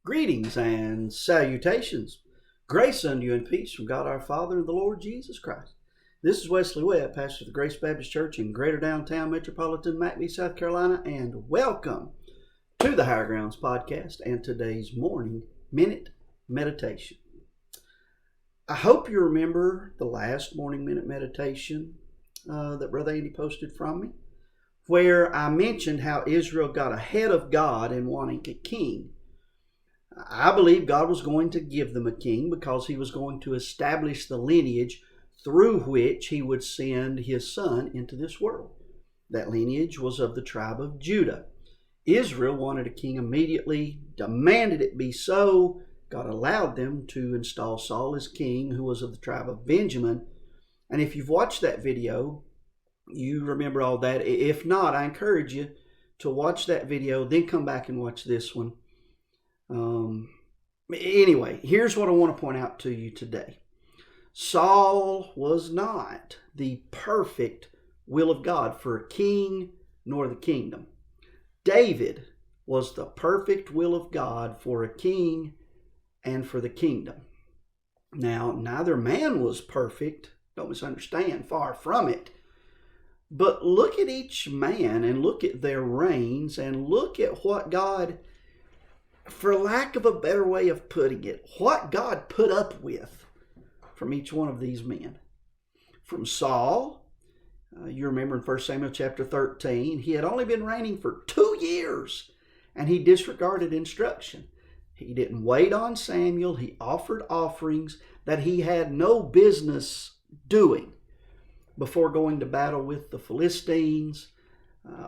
Greetings and salutations. Grace unto you and peace from God our Father and the Lord Jesus Christ. This is Wesley Webb, pastor of the Grace Baptist Church in Greater Downtown Metropolitan McBee, South Carolina, and welcome to the Higher Grounds podcast and today's morning minute meditation. I hope you remember the last morning minute meditation that Brother Andy posted from me, where I mentioned how Israel got ahead of God in wanting a king. I believe God was going to give them a king because he was going to establish the lineage through which he would send his son into this world. That lineage was of the tribe of Judah. Israel wanted a king immediately, demanded it be so. God allowed them to install Saul as king, who was of the tribe of Benjamin. And if you've watched that video, you remember all that. If not, I encourage you to watch that video, then come back and watch this one. Anyway, here's what I want to point out to you today. Saul was not the perfect will of God for a king nor the kingdom. David was the perfect will of God for a king and for the kingdom. Now, neither man was perfect. Don't misunderstand, far from it. But look at each man and look at their reigns and look at what God, for lack of a better way of putting it, what God put up with from each one of these men. From Saul, you remember in 1 Samuel chapter 13, he had only been reigning for 2 years and he disregarded instruction. He didn't wait on Samuel. He offered offerings that he had no business doing before going to battle with the Philistines.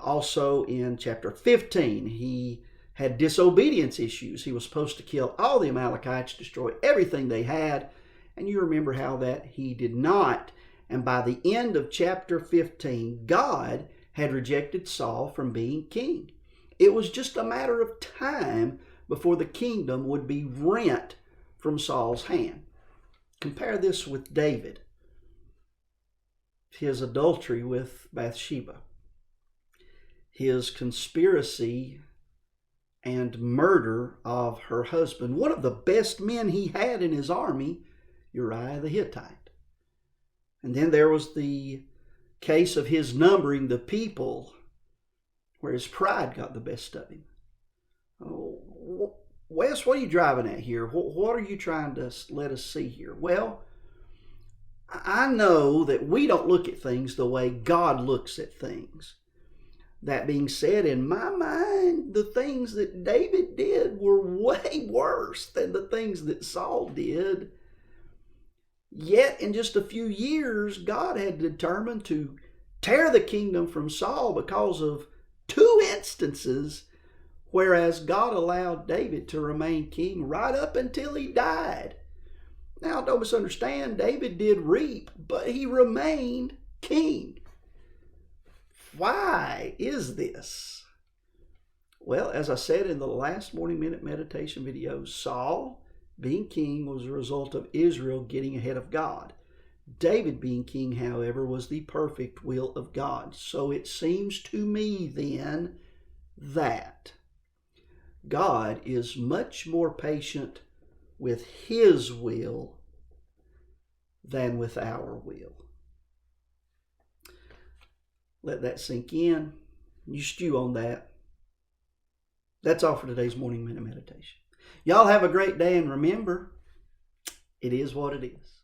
Also in chapter 15, he had disobedience issues. He was supposed to kill all the Amalekites, destroy everything they had. And you remember how that he did not. And by the end of chapter 15, God had rejected Saul from being king. It was just a matter of time before the kingdom would be rent from Saul's hand. Compare this with David. His adultery with Bathsheba. His conspiracy and murder of her husband, one of the best men he had in his army, Uriah the Hittite. And then there was the case of his numbering the people, where his pride got the best of him. Oh, Wes, what are you driving at here? What are you trying to let us see here? Well, I know that we don't look at things the way God looks at things. That being said, in my mind, the things that David did were way worse than the things that Saul did. Yet, in just a few years, God had determined to tear the kingdom from Saul because of 2 instances, whereas God allowed David to remain king right up until he died. Now, don't misunderstand, David did reap, but he remained king. Why is this? Well, as I said in the last morning minute meditation video, Saul being king was a result of Israel getting ahead of God. David being king, however, was the perfect will of God. So it seems to me then that God is much more patient with his will than with our will. Let that sink in. You stew on that. That's all for today's morning minute meditation. Y'all have a great day, and remember, it is what it is.